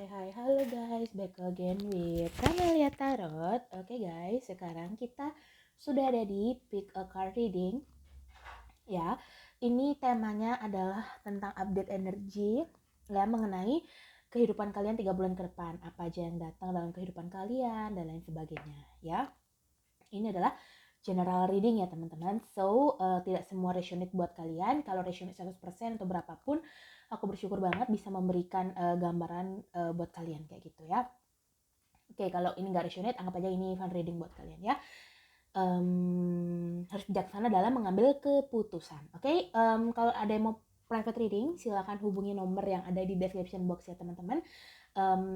Hai, halo guys, back again with Camelia Tarot. Oke guys, sekarang kita sudah ada di Pick a Card Reading. Ya, ini temanya adalah tentang update energi ya, mengenai kehidupan kalian 3 bulan ke depan. Apa aja yang datang dalam kehidupan kalian dan lain sebagainya ya. Ini adalah general reading ya teman-teman. So, tidak semua resonate buat kalian. Kalau resonate 100% atau berapapun, aku bersyukur banget bisa memberikan gambaran buat kalian kayak gitu ya. Oke, kalau ini nggak resonate, anggap aja ini fun reading buat kalian ya. Harus bijaksana dalam mengambil keputusan. Oke, kalau ada yang mau private reading, silakan hubungi nomor yang ada di description box ya teman-teman.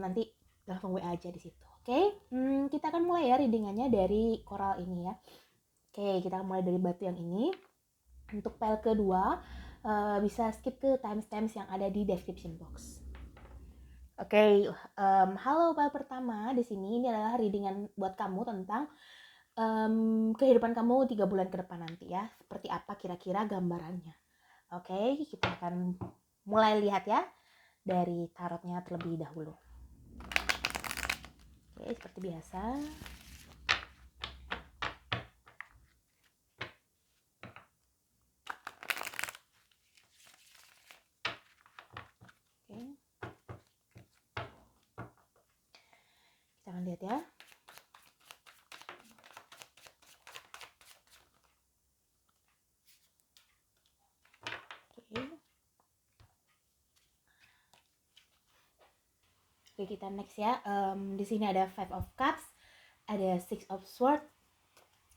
Nanti langsung WA aja di situ. Oke, kita akan mulai ya readingannya dari coral ini ya. Oke, kita mulai dari batu yang ini. Untuk pile kedua, bisa skip ke timestamps yang ada di description box. Oke, halo pile pertama di sini. Ini adalah readingan buat kamu tentang kehidupan kamu 3 bulan ke depan nanti ya. Seperti apa kira-kira gambarannya. Oke, kita akan mulai lihat ya dari tarotnya terlebih dahulu. Oke, seperti biasa. Oke. Kita akan lihat ya. Oke, kita next ya. Di sini ada Five of Cups, ada Six of Swords,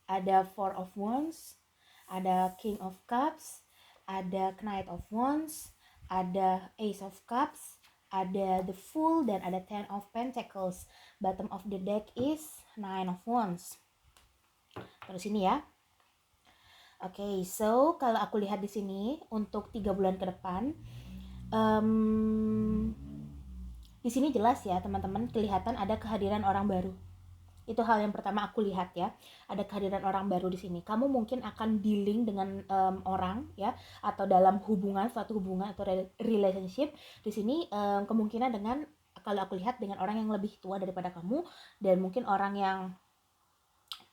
ada Four of Wands, ada King of Cups, ada Knight of Wands, ada Ace of Cups, ada The Fool, dan ada Ten of Pentacles. Bottom of the deck is Nine of Wands. Terus ini ya. Oke, so kalau aku lihat di sini untuk 3 bulan ke depan, di sini jelas ya teman-teman, kelihatan ada kehadiran orang baru. Itu hal yang pertama aku lihat ya, ada kehadiran orang baru di sini. Kamu mungkin akan dealing dengan orang ya, atau dalam hubungan, suatu hubungan atau relationship. Di sini kemungkinan dengan, kalau aku lihat, dengan orang yang lebih tua daripada kamu, dan mungkin orang yang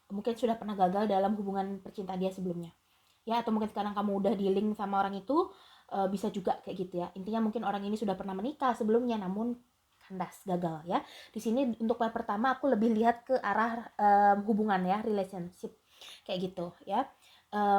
mungkin sudah pernah gagal dalam hubungan percintaan dia sebelumnya ya, atau mungkin sekarang kamu udah dealing sama orang itu, bisa juga kayak gitu ya. Intinya mungkin orang ini sudah pernah menikah sebelumnya namun kandas, gagal ya. Di sini untuk yang pertama aku lebih lihat ke arah hubungan ya, relationship kayak gitu ya.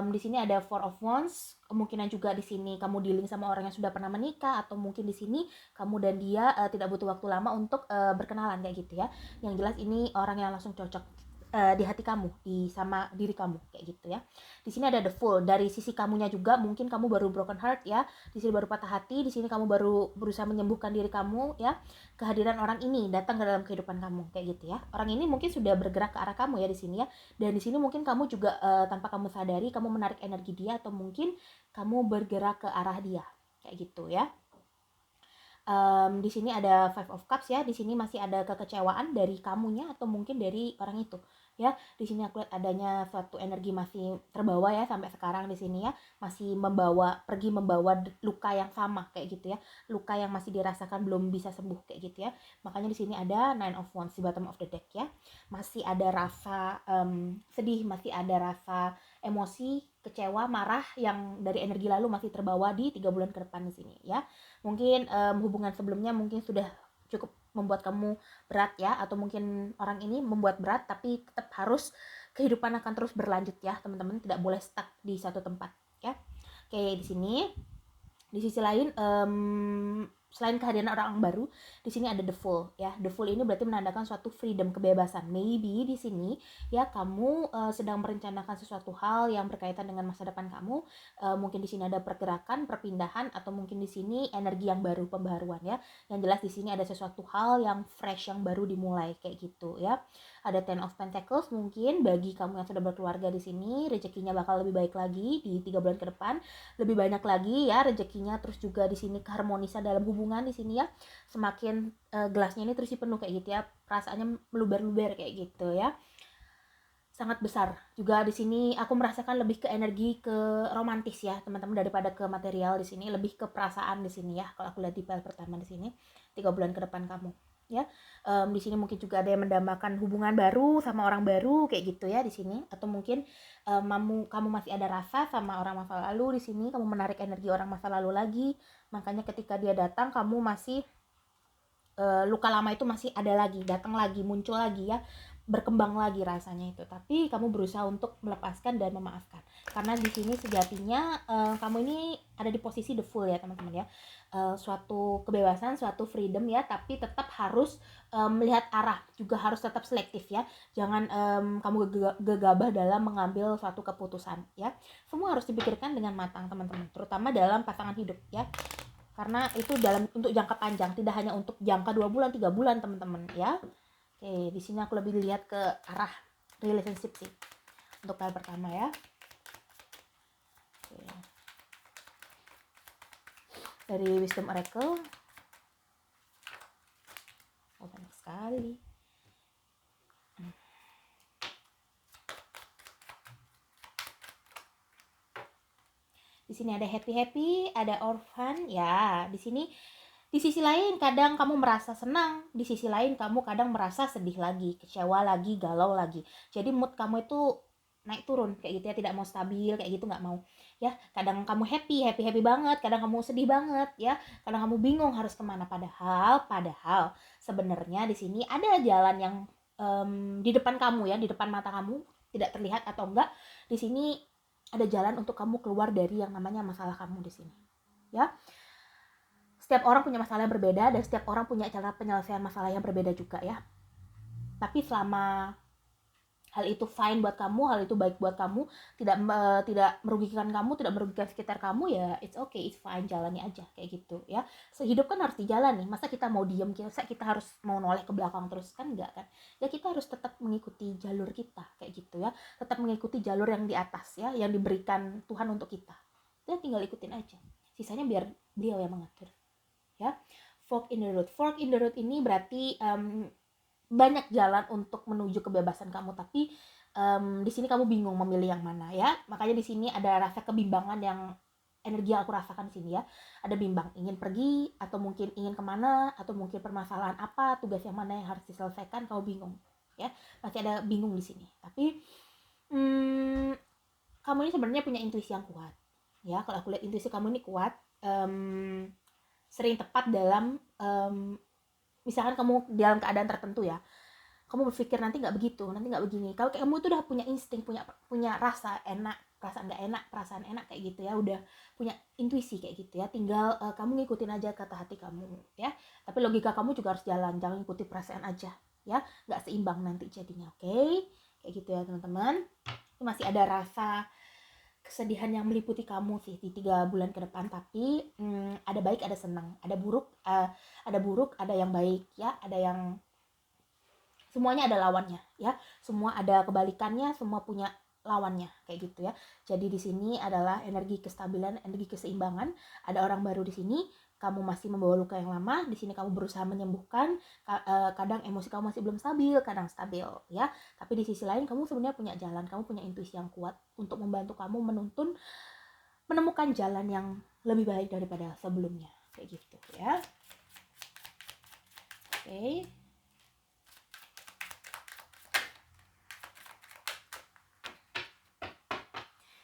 Di sini ada Four of Wands, kemungkinan juga di sini kamu dealing sama orang yang sudah pernah menikah, atau mungkin di sini kamu dan dia tidak butuh waktu lama untuk berkenalan kayak gitu ya. Yang jelas ini orang yang langsung cocok di hati kamu, sama diri kamu kayak gitu ya. Di sini ada The Fool. Dari sisi kamunya juga mungkin kamu baru broken heart ya. Di sini baru patah hati, di sini kamu baru berusaha menyembuhkan diri kamu ya. Kehadiran orang ini datang ke dalam kehidupan kamu kayak gitu ya. Orang ini mungkin sudah bergerak ke arah kamu ya di sini ya. Dan di sini mungkin kamu juga tanpa kamu sadari kamu menarik energi dia, atau mungkin kamu bergerak ke arah dia kayak gitu ya. Di sini ada Five of Cups ya. Di sini masih ada kekecewaan dari kamunya atau mungkin dari orang itu ya. Di sini aku lihat adanya suatu energi masih terbawa ya sampai sekarang di sini ya, masih pergi membawa luka yang sama kayak gitu ya, luka yang masih dirasakan belum bisa sembuh kayak gitu ya. Makanya di sini ada Nine of Wands di bottom of the deck ya. Masih ada rasa sedih, masih ada rasa emosi, kecewa, marah yang dari energi lalu masih terbawa di 3 bulan ke depan di sini ya. Mungkin hubungan sebelumnya mungkin sudah cukup membuat kamu berat ya, atau mungkin orang ini membuat berat, tapi tetap harus, kehidupan akan terus berlanjut ya teman-teman, tidak boleh stuck di satu tempat ya. Oke, di sini di sisi lain selain kehadiran orang baru, di sini ada The Fool ya. The Fool ini berarti menandakan suatu freedom, kebebasan. Maybe di sini ya kamu sedang merencanakan sesuatu hal yang berkaitan dengan masa depan kamu. Mungkin di sini ada pergerakan, perpindahan, atau mungkin di sini energi yang baru, pembaharuan ya. Yang jelas di sini ada sesuatu hal yang fresh, yang baru dimulai kayak gitu ya. Ada Ten of Pentacles, mungkin bagi kamu yang sudah berkeluarga di sini rezekinya bakal lebih baik lagi di 3 bulan ke depan, lebih banyak lagi ya rezekinya. Terus juga di sini keharmonisan dalam hubungan di sini ya, semakin gelasnya ini terisi penuh kayak gitu ya, perasaannya meluber-luber kayak gitu ya, sangat besar. Juga di sini aku merasakan lebih ke energi ke romantis ya teman-teman, daripada ke material. Di sini lebih ke perasaan di sini ya kalau aku lihat di pile pertama di sini 3 bulan ke depan kamu. ya. Di sini mungkin juga ada yang mendambakan hubungan baru sama orang baru kayak gitu ya di sini, atau mungkin kamu masih ada rasa sama orang masa lalu di sini, kamu menarik energi orang masa lalu lagi, makanya ketika dia datang kamu masih luka lama itu masih ada lagi, datang lagi, muncul lagi ya, berkembang lagi rasanya itu. Tapi kamu berusaha untuk melepaskan dan memaafkan. Karena di sini sejatinya kamu ini ada di posisi the full ya teman-teman ya. Suatu kebebasan, suatu freedom ya, tapi tetap harus melihat arah, juga harus tetap selektif ya. Jangan kamu gegabah dalam mengambil suatu keputusan ya. Semua harus dipikirkan dengan matang teman-teman, terutama dalam pasangan hidup ya. Karena itu untuk jangka panjang, tidak hanya untuk jangka 2 bulan 3 bulan teman-teman ya. Oke, di sini aku lebih lihat ke arah relationship sih untuk kali pertama ya. Oke. Dari Wisdom Oracle, banyak sekali. Di sini ada happy, ada orphan ya. Di sini di sisi lain kadang kamu merasa senang, di sisi lain kamu kadang merasa sedih lagi, kecewa lagi, galau lagi. Jadi mood kamu itu naik turun kayak gitu ya, tidak mau stabil kayak gitu, nggak mau ya. Kadang kamu happy banget, kadang kamu sedih banget ya, kadang kamu bingung harus kemana. Padahal sebenarnya di sini ada jalan yang di depan kamu ya, di depan mata kamu, tidak terlihat atau enggak. Di sini ada jalan untuk kamu keluar dari yang namanya masalah kamu di sini ya. Setiap orang punya masalah yang berbeda dan setiap orang punya cara penyelesaian masalah yang berbeda juga ya. Tapi selama hal itu fine buat kamu, hal itu baik buat kamu, tidak merugikan kamu, tidak merugikan sekitar kamu ya, it's okay, it's fine, jalani aja kayak gitu ya. Hidup kan harus dijalani, masa kita mau diem, kita harus mau noleh ke belakang terus, kan enggak kan ya. Kita harus tetap mengikuti jalur kita kayak gitu ya, tetap mengikuti jalur yang di atas ya, yang diberikan Tuhan untuk kita. Kita tinggal ikutin aja, sisanya biar Beliau yang mengatur ya. Fork in the road ini berarti banyak jalan untuk menuju kebebasan kamu, tapi di sini kamu bingung memilih yang mana ya. Makanya di sini ada rasa kebimbangan yang energi yang aku rasakan di sini ya. Ada bimbang, ingin pergi atau mungkin ingin kemana, atau mungkin permasalahan apa, tugas yang mana yang harus diselesaikan, kamu bingung ya. Masih ada bingung di sini. Tapi kamu ini sebenarnya punya intuisi yang kuat ya. Kalau aku lihat intuisi kamu ini kuat, sering tepat dalam misalkan kamu dalam keadaan tertentu ya, kamu berpikir nanti nggak begitu, nanti nggak begini. Kalau kamu itu udah punya insting, punya rasa enak, perasaan nggak enak, perasaan enak kayak gitu ya, udah punya intuisi kayak gitu ya. Tinggal kamu ngikutin aja kata hati kamu ya. Tapi logika kamu juga harus jalan, jangan ikuti perasaan aja ya, nggak seimbang nanti jadinya. Oke, kayak gitu ya teman-teman. Masih ada rasa kesedihan yang meliputi kamu sih di 3 bulan ke depan, tapi ada baik, ada senang, ada buruk, ada yang baik ya, ada yang semuanya ada lawannya ya, semua ada kebalikannya, semua punya lawannya kayak gitu ya. Jadi di sini adalah energi kestabilan, energi keseimbangan. Ada orang baru di sini, kamu masih membawa luka yang lama, di sini kamu berusaha menyembuhkan. Kadang emosi kamu masih belum stabil, kadang stabil ya. Tapi di sisi lain kamu sebenarnya punya jalan, kamu punya intuisi yang kuat untuk membantu kamu menemukan jalan yang lebih baik daripada sebelumnya kayak gitu ya. Oke.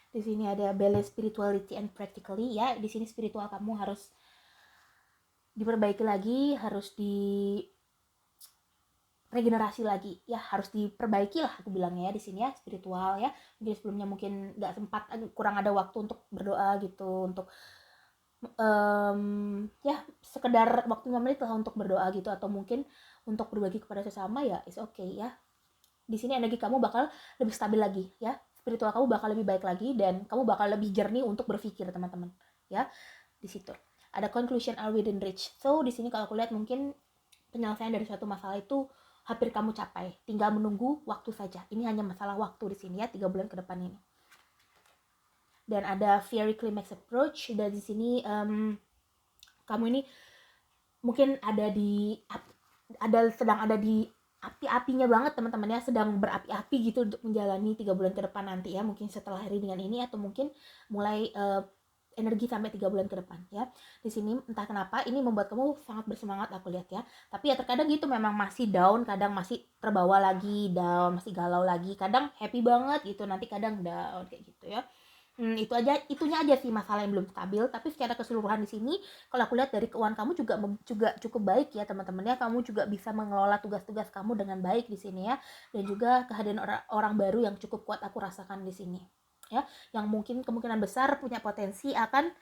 Di sini ada balance spirituality and practically ya. Di sini spiritual kamu harus diperbaiki lagi, harus regenerasi lagi ya, harus diperbaiki lah aku bilangnya ya di sini ya, spiritual ya. Mungkin sebelumnya mungkin nggak sempat, kurang ada waktu untuk berdoa gitu, untuk ya sekedar waktu 5 menit lah untuk berdoa gitu, atau mungkin untuk berbagi kepada sesama ya, is okay ya. Di sini energi kamu bakal lebih stabil lagi ya, spiritual kamu bakal lebih baik lagi, dan kamu bakal lebih jernih untuk berpikir teman-teman ya. Di situ ada conclusion are within reach. So di sini kalau aku lihat mungkin penyelesaian dari suatu masalah itu hampir kamu capai, tinggal menunggu waktu saja. Ini hanya masalah waktu di sini ya, 3 bulan ke depan ini. Dan ada fiery climax approach, dan di sini kamu ini mungkin sedang ada di api-apinya banget teman-teman ya, sedang berapi-api gitu untuk menjalani 3 bulan ke depan nanti ya. Mungkin setelah hari dengan ini, atau mungkin mulai energi sampai 3 bulan ke depan ya. Di sini entah kenapa ini membuat kamu sangat bersemangat aku lihat ya. Tapi ya terkadang gitu memang masih down, kadang masih terbawa lagi down, masih galau lagi, kadang happy banget gitu, nanti kadang down kayak gitu ya. Itunya aja sih masalah yang belum stabil, tapi secara keseluruhan di sini kalau aku lihat dari keuangan kamu juga cukup baik ya teman-teman ya. Kamu juga bisa mengelola tugas-tugas kamu dengan baik di sini ya. Dan juga kehadiran orang baru yang cukup kuat aku rasakan di sini ya, yang mungkin kemungkinan besar punya potensi akan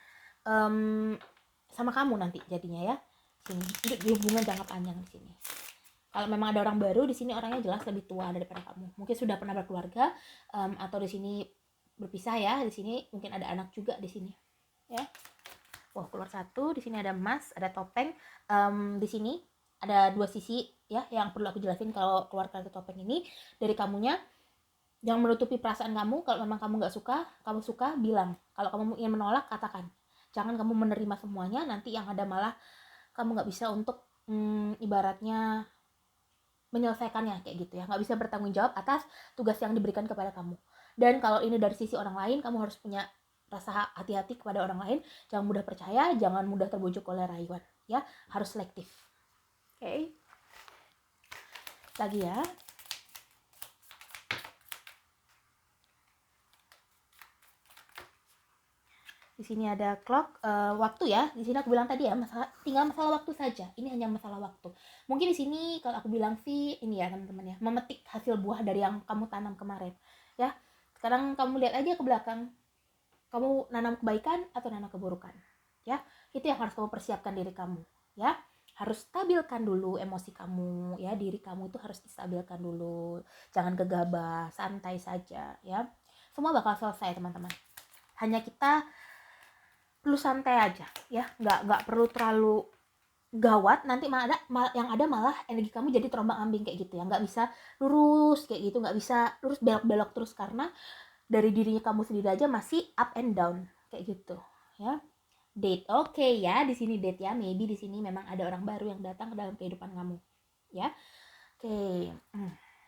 sama kamu nanti jadinya ya. Sini untuk di hubungan jangka panjang di sini. Kalau memang ada orang baru di sini, orangnya jelas lebih tua daripada kamu. Mungkin sudah pernah berkeluarga atau di sini berpisah ya. Di sini mungkin ada anak juga di sini ya. Wah, keluar satu. Di sini ada emas, ada topeng. Di sini ada 2 sisi ya yang perlu aku jelasin kalau keluar kartu topeng ini. Dari kamunya, jangan menutupi perasaan kamu. Kalau memang kamu nggak suka, kamu suka bilang. Kalau kamu ingin menolak, katakan. Jangan kamu menerima semuanya, nanti yang ada malah kamu nggak bisa untuk ibaratnya menyelesaikannya kayak gitu ya, nggak bisa bertanggung jawab atas tugas yang diberikan kepada kamu. Dan kalau ini dari sisi orang lain, kamu harus punya rasa hati-hati kepada orang lain, jangan mudah percaya, jangan mudah terbujuk oleh rayuan ya, harus selektif. Oke. Lagi ya. Di sini ada clock, waktu ya. Di sini aku bilang tadi ya, tinggal masalah waktu saja. Ini hanya masalah waktu. Mungkin di sini kalau aku bilang sih ini ya teman-teman ya, memetik hasil buah dari yang kamu tanam kemarin. Ya. Sekarang kamu lihat aja ke belakang. Kamu nanam kebaikan atau nanam keburukan. Ya. Itu yang harus kamu persiapkan diri kamu, ya. Harus stabilkan dulu emosi kamu, ya. Diri kamu itu harus distabilkan dulu. Jangan gegabah, santai saja, ya. Semua bakal selesai, teman-teman. Hanya kita perlu santai aja ya, nggak perlu terlalu gawat, nanti yang ada malah energi kamu jadi terombang-ambing kayak gitu ya, nggak bisa lurus kayak gitu, nggak bisa lurus belok-belok terus, karena dari dirinya kamu sendiri aja masih up and down kayak gitu ya. Date, oke ya, di sini date ya, maybe di sini memang ada orang baru yang datang ke dalam kehidupan kamu ya. Oke.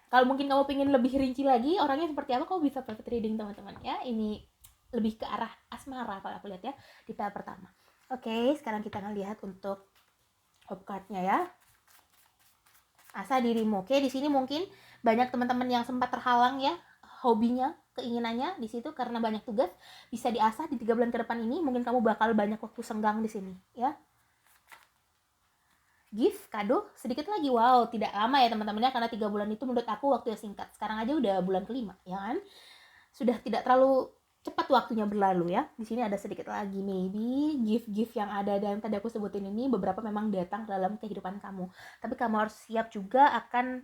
Kalau mungkin kamu pengen lebih rinci lagi orangnya seperti apa, kamu bisa private reading teman-teman ya. Ini lebih ke arah asmara kalau aku lihat ya di tab pertama. Oke, sekarang kita akan lihat untuk hope card-nya ya. Asa dirimu. Oke, di sini mungkin banyak teman-teman yang sempat terhalang ya hobinya, keinginannya di situ karena banyak tugas, bisa diasah di 3 bulan ke depan ini. Mungkin kamu bakal banyak waktu senggang di sini ya. Gift, kado, sedikit lagi. Wow, tidak lama ya teman-teman ya, karena 3 bulan itu menurut aku waktu yang singkat. Sekarang aja udah bulan kelima ya kan. Sudah tidak terlalu cepat waktunya berlalu ya. Di sini ada sedikit lagi, maybe gift-gift yang ada dan tadi aku sebutin ini beberapa memang datang dalam kehidupan kamu. Tapi kamu harus siap juga akan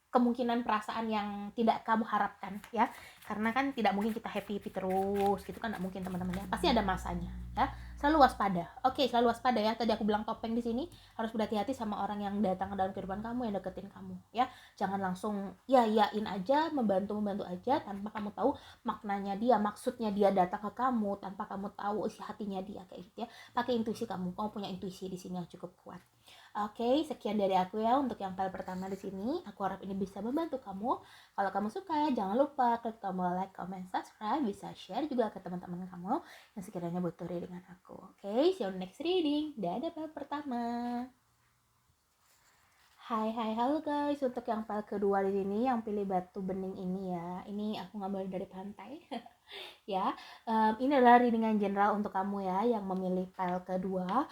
kemungkinan perasaan yang tidak kamu harapkan ya, karena kan tidak mungkin kita happy terus gitu kan, nggak mungkin teman-teman ya, pasti ada masanya ya. Selalu waspada. Oke, selalu waspada ya. Tadi aku bilang topeng di sini, harus berhati-hati sama orang yang datang ke dalam kehidupan kamu, yang deketin kamu ya. Jangan langsung yain aja, membantu aja tanpa kamu tahu maknanya dia, maksudnya dia datang ke kamu, tanpa kamu tahu isi hatinya dia kayak gitu ya. Pakai intuisi kamu punya intuisi di sini yang cukup kuat. Oke, sekian dari aku ya untuk yang file pertama di sini. Aku harap ini bisa membantu kamu. Kalau kamu suka, jangan lupa klik tombol like, comment, subscribe. Bisa share juga ke teman-teman kamu yang sekiranya butuh reading dengan aku. Oke, see you on next reading. Dadah file pertama. Hai, halo guys. Untuk yang file kedua di sini, yang pilih batu bening ini ya. Ini aku ngambil dari pantai. Ya, ini adalah readingan general untuk kamu ya yang memilih file kedua.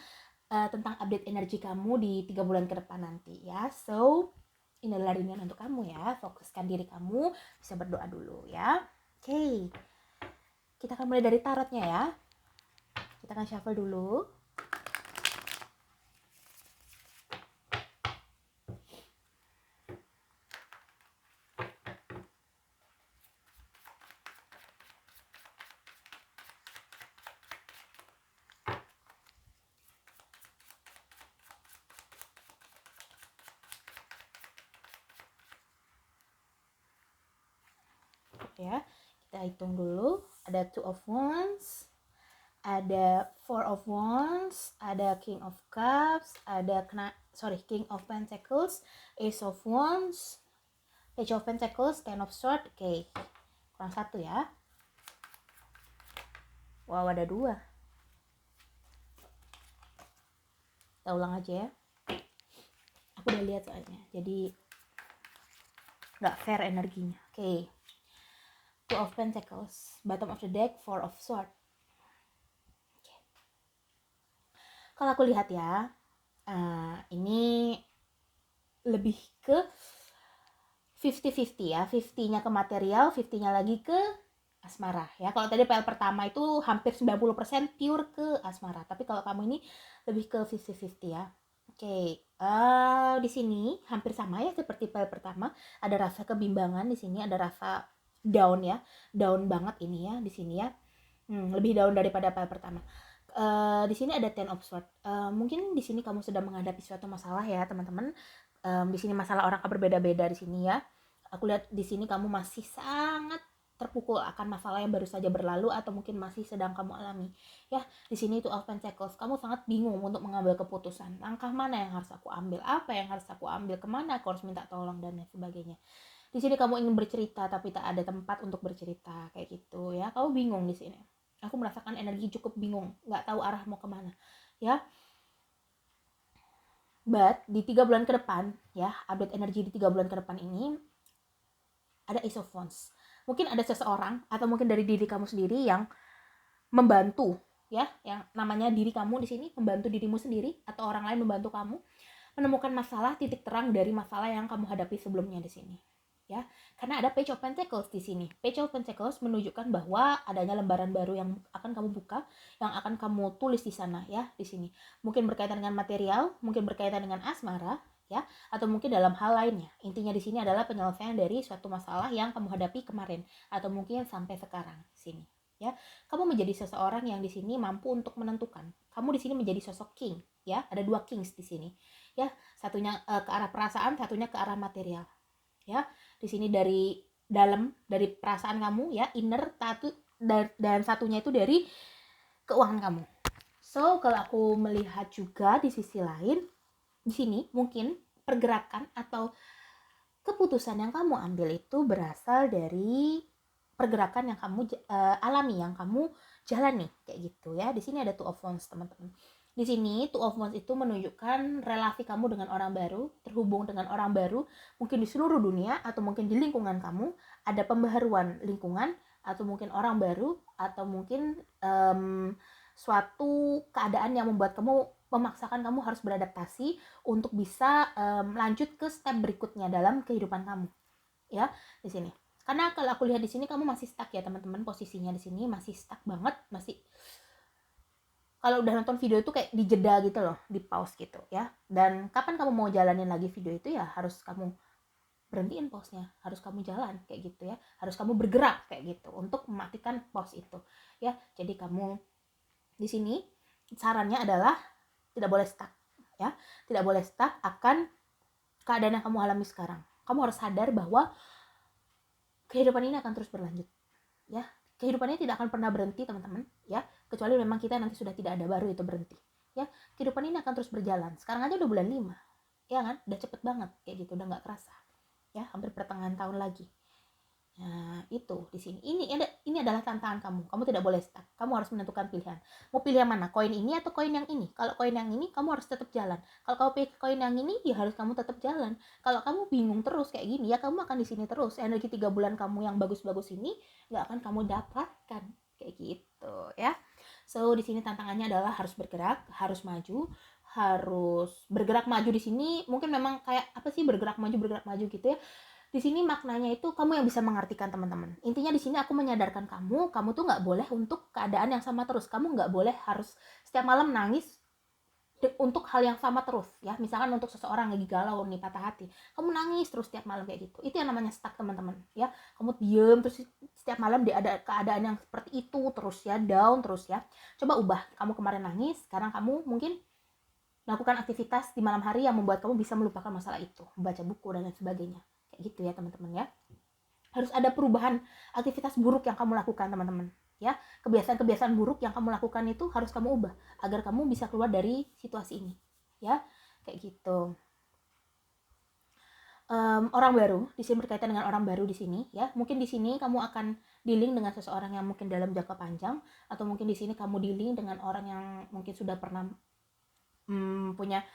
Tentang update energi kamu di 3 bulan ke depan nanti ya. So, ini adalah ringan untuk kamu ya. Fokuskan diri kamu, bisa berdoa dulu ya. Oke. Kita akan mulai dari tarotnya ya. Kita akan shuffle dulu. Ya, kita hitung dulu. Ada 2 of Wands, ada 4 of Wands, ada King of Cups, ada King of Pentacles, Ace of Wands, Page of Pentacles, Ten of Swords. Oke, kurang 1 ya. Wow, ada 2. Kita ulang aja ya. Aku udah lihat soalnya, jadi nggak fair energinya. Oke. Two of Pentacles, bottom of the deck, Four of Swords. Okay. Kalau aku lihat ya, ini lebih ke 50-50 ya. 50-nya ke material, 50-nya lagi ke asmara ya. Kalau tadi PL pertama itu hampir 90% pure ke asmara, tapi kalau kamu ini lebih ke 50-50 ya. Oke, di sini hampir sama ya seperti PL pertama. Ada rasa kebimbangan di sini, ada rasa down ya, down banget ini ya di sini ya. Lebih down daripada PL pertama. Di sini ada Ten of Swords. Mungkin di sini kamu sedang menghadapi suatu masalah ya teman-teman. Di sini masalah orang berbeda-beda di sini ya. Aku lihat di sini kamu masih sangat terpukul akan masalah yang baru saja berlalu atau mungkin masih sedang kamu alami ya. Di sini itu of Pentacles, kamu sangat bingung untuk mengambil keputusan, langkah mana yang harus aku ambil, apa yang harus aku ambil, kemana aku harus minta tolong dan lain sebagainya. Di sini kamu ingin bercerita tapi tak ada tempat untuk bercerita kayak gitu ya. Kamu bingung di sini, aku merasakan energi cukup bingung, nggak tahu arah mau kemana ya. But di 3 bulan ke depan ya, update energi di 3 bulan ke depan ini ada Ace of Wands. Mungkin ada seseorang atau mungkin dari diri kamu sendiri yang membantu ya, yang namanya diri kamu di sini membantu dirimu sendiri atau orang lain membantu kamu menemukan masalah, titik terang dari masalah yang kamu hadapi sebelumnya di sini. Ya, karena ada Page of Pentacles di sini. Page of Pentacles menunjukkan bahwa adanya lembaran baru yang akan kamu buka, yang akan kamu tulis di sana ya, di sini. Mungkin berkaitan dengan material, mungkin berkaitan dengan asmara, ya, atau mungkin dalam hal lainnya. Intinya di sini adalah penyelesaian dari suatu masalah yang kamu hadapi kemarin atau mungkin sampai sekarang di sini. Ya, kamu menjadi seseorang yang di sini mampu untuk menentukan. Kamu di sini menjadi sosok king, ya. Ada 2 kings di sini. Ya, satunya ke arah perasaan, satunya ke arah material. Ya, di sini dari dalam, dari perasaan kamu ya, inner, dan satunya itu dari keuangan kamu. So, kalau aku melihat juga di sisi lain, di sini mungkin pergerakan atau keputusan yang kamu ambil itu berasal dari pergerakan yang kamu alami, yang kamu jalani kayak gitu ya. Di sini ada Two of Wands teman-teman. Di sini Two of Wands itu menunjukkan relasi kamu dengan orang baru, terhubung dengan orang baru, mungkin di seluruh dunia atau mungkin di lingkungan kamu ada pembaharuan lingkungan atau mungkin orang baru atau mungkin suatu keadaan yang membuat kamu memaksakan kamu harus beradaptasi untuk bisa lanjut ke step berikutnya dalam kehidupan kamu ya di sini. Karena kalau aku lihat di sini kamu masih stuck ya teman-teman, posisinya di sini masih stuck banget, masih kalau udah nonton video itu kayak dijeda gitu loh, di pause gitu ya. Dan kapan kamu mau jalanin lagi video itu ya harus kamu berhentiin pause-nya, harus kamu jalan kayak gitu ya, harus kamu bergerak kayak gitu untuk mematikan pause itu ya. Jadi kamu di sini sarannya adalah tidak boleh stuck ya, tidak boleh stuck akan keadaan yang kamu alami sekarang. Kamu harus sadar bahwa kehidupan ini akan terus berlanjut ya. Kehidupannya tidak akan pernah berhenti teman-teman ya, kecuali memang kita nanti sudah tidak ada baru itu berhenti ya. Kehidupan ini akan terus berjalan. Sekarang aja udah bulan 5 ya kan, udah cepet banget kayak gitu, udah nggak kerasa ya, hampir pertengahan tahun lagi. Nah, itu di sini. Ini adalah tantangan kamu. Kamu tidak boleh stuck. Kamu harus menentukan pilihan. Mau pilih yang mana? Koin ini atau koin yang ini? Kalau koin yang ini, kamu harus tetap jalan. Kalau kamu pilih koin yang ini, ya harus kamu tetap jalan. Kalau kamu bingung terus kayak gini, ya kamu akan di sini terus. Energi 3 bulan kamu yang bagus-bagus ini nggak akan kamu dapatkan kayak gitu ya. So, di sini tantangannya adalah harus bergerak, harus maju, harus bergerak maju di sini. Mungkin memang kayak apa sih bergerak maju gitu ya. Di sini maknanya itu kamu yang bisa mengartikan teman-teman. Intinya di sini aku menyadarkan kamu tuh nggak boleh untuk keadaan yang sama terus. Kamu nggak boleh harus setiap malam nangis untuk hal yang sama terus ya. Misalkan untuk seseorang lagi galau nih, patah hati, kamu nangis terus setiap malam kayak gitu. Itu yang namanya stuck teman-teman ya. Kamu diem terus setiap malam ada keadaan yang seperti itu terus ya, down terus ya. Coba ubah. Kamu kemarin nangis, sekarang kamu mungkin melakukan aktivitas di malam hari yang membuat kamu bisa melupakan masalah itu, membaca buku dan lain sebagainya kayak gitu ya teman-teman ya. Harus ada perubahan aktivitas buruk yang kamu lakukan teman-teman ya. Kebiasaan-kebiasaan buruk yang kamu lakukan itu harus kamu ubah agar kamu bisa keluar dari situasi ini ya, kayak gitu. orang baru di sini, berkaitan dengan orang baru di sini ya. Mungkin di sini kamu akan dealing dengan seseorang yang mungkin dalam jangka panjang, atau mungkin di sini kamu dealing dengan orang yang mungkin sudah pernah punya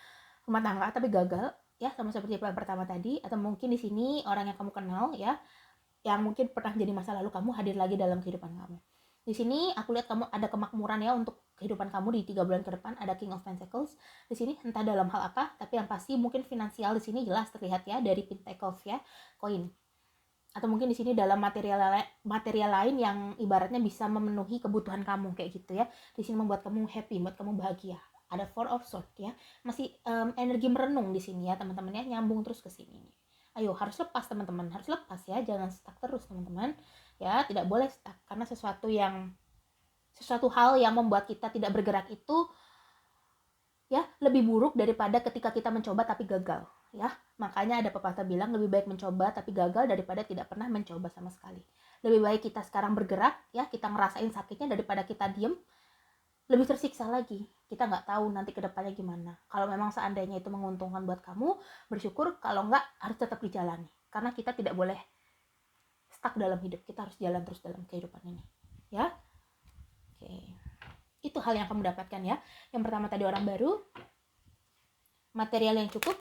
rumah tangga tapi gagal ya, sama seperti yang pertama tadi. Atau mungkin di sini orang yang kamu kenal ya, yang mungkin pernah jadi masa lalu kamu, hadir lagi dalam kehidupan kamu. Di sini aku lihat kamu ada kemakmuran ya untuk kehidupan kamu di 3 bulan ke depan. Ada King of Pentacles di sini, entah dalam hal apa, tapi yang pasti mungkin finansial di sini jelas terlihat ya dari Pentacles ya, koin. Atau mungkin di sini dalam material lain yang ibaratnya bisa memenuhi kebutuhan kamu kayak gitu ya. Di sini membuat kamu happy, membuat kamu bahagia. Ada Four of Swords ya, masih energi merenung di sini ya teman-teman ya, nyambung terus ke sini. Ayo, harus lepas teman-teman, harus lepas ya, jangan stuck terus teman-teman ya, tidak boleh stuck, karena sesuatu hal yang membuat kita tidak bergerak itu ya lebih buruk daripada ketika kita mencoba tapi gagal ya. Makanya ada pepatah bilang lebih baik mencoba tapi gagal daripada tidak pernah mencoba sama sekali. Lebih baik kita sekarang bergerak ya, kita ngerasain sakitnya daripada kita diem, lebih tersiksa lagi. Kita nggak tahu nanti kedepannya gimana. Kalau memang seandainya itu menguntungkan buat kamu, bersyukur. Kalau nggak, harus tetap dijalani. Karena kita tidak boleh stuck dalam hidup. Kita harus jalan terus dalam kehidupan ini. Ya, oke. Itu hal yang kamu dapatkan ya. Yang pertama tadi orang baru, material yang cukup,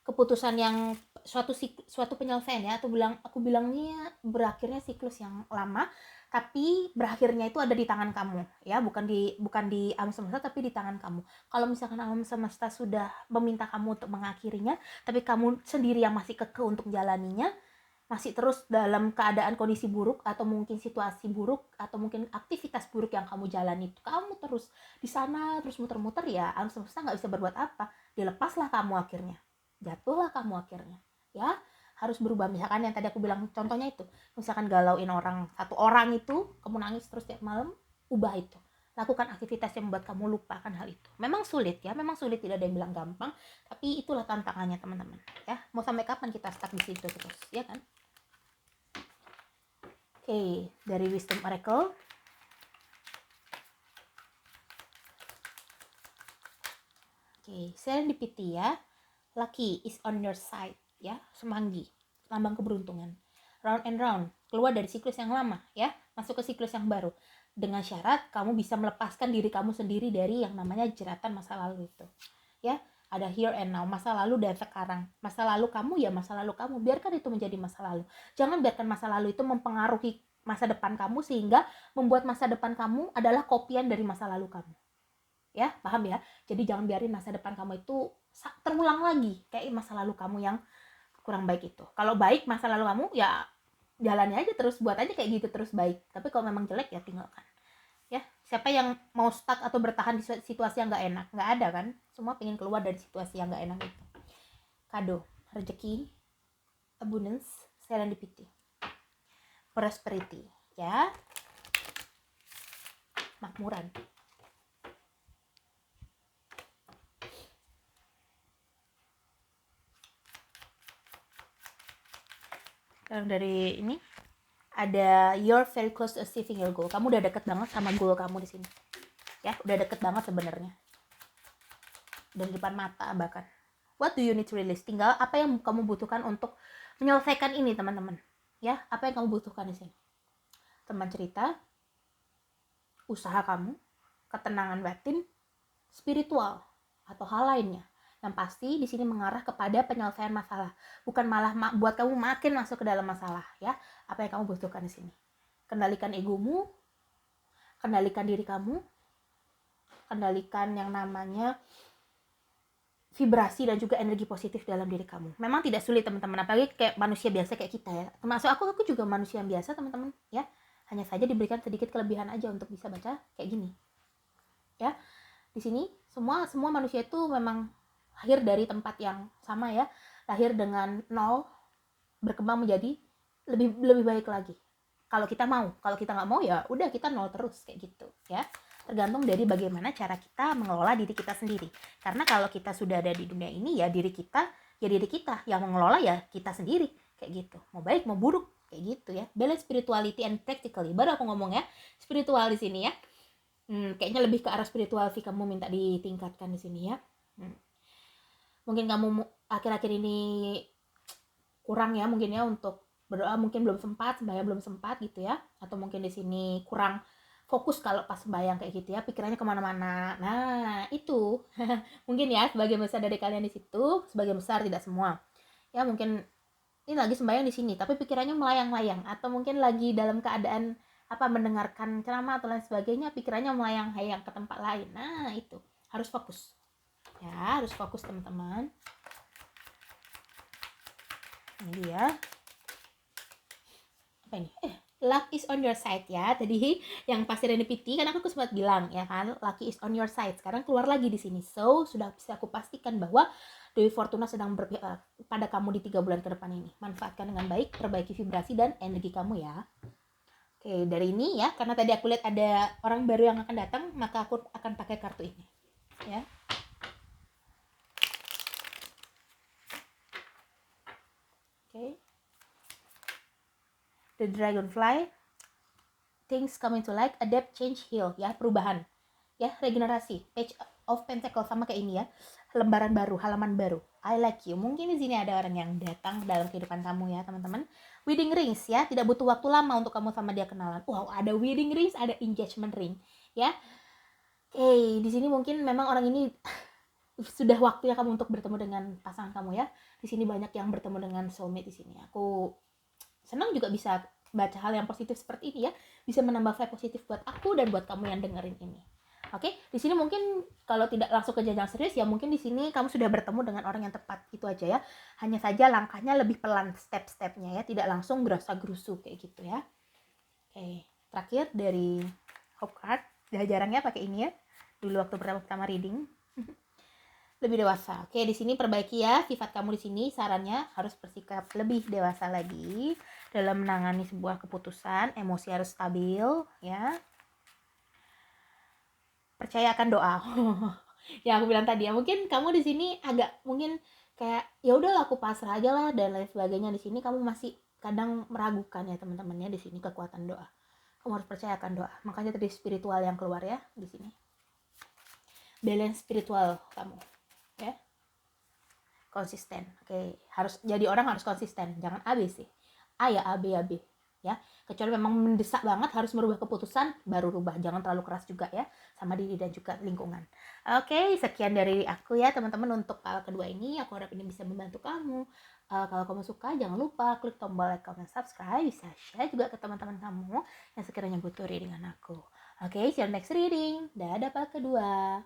keputusan yang suatu penyelesaian ya. Aku bilangnya berakhirnya siklus yang lama, tapi berakhirnya itu ada di tangan kamu ya, bukan di alam semesta, tapi di tangan kamu. Kalau misalkan alam semesta sudah meminta kamu untuk mengakhirinya, tapi kamu sendiri yang masih kekeh untuk jalaninya, masih terus dalam keadaan kondisi buruk, atau mungkin situasi buruk, atau mungkin aktivitas buruk yang kamu jalani itu, kamu terus di sana terus muter-muter ya, alam semesta nggak bisa berbuat apa. Dilepaslah kamu akhirnya, jatuhlah kamu akhirnya ya. Harus berubah. Misalkan yang tadi aku bilang contohnya itu, misalkan galauin satu orang itu, kamu nangis terus tiap malam, ubah itu, lakukan aktivitas yang membuat kamu lupakan hal itu. Memang sulit ya, memang sulit, tidak ada yang bilang gampang, tapi itulah tantangannya teman-teman ya. Mau sampai kapan kita stuck di situ terus ya kan. Oke, dari Wisdom Oracle, serendipity ya, lucky is on your side ya, semanggi, lambang keberuntungan. Round and round, keluar dari siklus yang lama ya, masuk ke siklus yang baru, dengan syarat kamu bisa melepaskan diri kamu sendiri dari yang namanya jeratan masa lalu itu ya. Ada here and now, masa lalu dan sekarang. Masa lalu kamu ya masa lalu kamu, biarkan itu menjadi masa lalu. Jangan biarkan masa lalu itu mempengaruhi masa depan kamu, sehingga membuat masa depan kamu adalah kopian dari masa lalu kamu ya, paham ya. Jadi jangan biarin masa depan kamu itu terulang lagi kayak masa lalu kamu yang kurang baik itu. Kalau baik masa lalu kamu ya jalani aja terus, buat aja kayak gitu terus baik. Tapi kalau memang jelek ya tinggalkan ya. Siapa yang mau stuck atau bertahan di situasi yang nggak enak? Nggak ada kan, semua pengen keluar dari situasi yang nggak enak itu. Kado, rezeki, abundance, serendipity, prosperity ya, makmuran. Dari ini ada you're very close to achieving your goal. Kamu udah deket banget sama goal kamu di sini ya, udah deket banget sebenarnya, dan di depan mata bahkan. What do you need to release? Tinggal apa yang kamu butuhkan untuk menyelesaikan ini teman-teman ya. Apa yang kamu butuhkan di sini? Teman cerita, usaha kamu, ketenangan batin, spiritual, atau hal lainnya. Yang pasti di sini mengarah kepada penyelesaian masalah, bukan malah buat kamu makin masuk ke dalam masalah ya. Apa yang kamu butuhkan di sini? Kendalikan egomu, kendalikan diri kamu, kendalikan yang namanya vibrasi dan juga energi positif dalam diri kamu. Memang tidak sulit teman-teman, apalagi kayak manusia biasa kayak kita ya. Termasuk aku juga manusia yang biasa teman-teman ya. Hanya saja diberikan sedikit kelebihan aja untuk bisa baca kayak gini ya. Di sini semua manusia itu memang lahir dari tempat yang sama ya, lahir dengan nol, berkembang menjadi lebih baik lagi. Kalau kita mau, kalau kita nggak mau ya udah kita nol terus kayak gitu ya. Tergantung dari bagaimana cara kita mengelola diri kita sendiri. Karena kalau kita sudah ada di dunia ini ya diri kita yang mengelola ya kita sendiri kayak gitu. Mau baik mau buruk kayak gitu ya. Balance spirituality and practically. Baru aku ngomong ya spiritual di sini ya. Kayaknya lebih ke arah spiritual sih kamu minta ditingkatkan di sini ya. Mungkin kamu akhir-akhir ini kurang ya mungkin ya untuk berdoa, mungkin belum sempat, sembahyang belum sempat gitu ya, atau mungkin di sini kurang fokus kalau pas sembahyang kayak gitu ya, pikirannya kemana-mana. Nah itu mungkin ya sebagian besar dari kalian di situ, sebagian besar tidak semua ya, mungkin ini lagi sembahyang di sini tapi pikirannya melayang-layang, atau mungkin lagi dalam keadaan apa mendengarkan ceramah atau lain sebagainya, pikirannya melayang-layang ke tempat lain. Nah itu harus fokus ya, harus fokus teman-teman. Ini dia apa ini, luck is on your side ya. Tadi yang pas serendipity kan aku sempat bilang ya kan, lucky is on your side. Sekarang keluar lagi di sini. So sudah bisa aku pastikan bahwa Dewi Fortuna sedang berpihak pada kamu di 3 bulan ke depan ini. Manfaatkan dengan baik, perbaiki vibrasi dan energi kamu ya. Oke, dari ini ya, karena tadi aku lihat ada orang baru yang akan datang, maka aku akan pakai kartu ini ya. Oke. The Dragonfly, things coming to light, adapt, change, heal ya, perubahan ya, regenerasi. Page of Pentacles sama kayak ini ya, lembaran baru, halaman baru. I like you. Mungkin di sini ada orang yang datang dalam kehidupan kamu ya teman-teman. Wedding rings ya, tidak butuh waktu lama untuk kamu sama dia kenalan. Wow, ada wedding rings, ada engagement ring ya. Oke, di sini mungkin memang orang ini sudah waktunya kamu untuk bertemu dengan pasangan kamu ya. Di sini banyak yang bertemu dengan soulmate di sini. Aku senang juga bisa baca hal yang positif seperti ini ya, bisa menambah vibe positif buat aku dan buat kamu yang dengerin ini. Oke, di sini mungkin kalau tidak langsung ke jenjang serius ya, mungkin di sini kamu sudah bertemu dengan orang yang tepat, itu aja ya. Hanya saja langkahnya lebih pelan, step-stepnya ya, tidak langsung gerasa-gerusu kayak gitu ya. Oke, terakhir dari Hope Card, udah jarangnya pakai ini ya. Dulu waktu pertama reading. Lebih dewasa. Oke, di sini perbaiki ya sifat kamu di sini. Sarannya harus bersikap lebih dewasa lagi dalam menangani sebuah keputusan. Emosi harus stabil ya. Percayakan doa. Ya aku bilang tadi ya, mungkin kamu di sini agak mungkin kayak ya udahlah aku pasrah aja lah dan lain sebagainya. Di sini kamu masih kadang meragukan ya teman-teman ya, di sini kekuatan doa. Kamu harus percayakan doa. Makanya tadi spiritual yang keluar ya di sini. Balance spiritual kamu ya. Konsisten. Oke, harus jadi orang harus konsisten, jangan ABC. A ya A, B ya B ya. Kecuali memang mendesak banget harus merubah keputusan, baru rubah. Jangan terlalu keras juga ya sama diri dan juga lingkungan. Oke, sekian dari aku ya teman-teman untuk hal kedua ini. Aku harap ini bisa membantu kamu. Kalau kamu suka jangan lupa klik tombol like, comment, subscribe. Bisa share juga ke teman-teman kamu yang sekiranya butuh reading dengan aku. Oke, see you next reading. Dadah part kedua.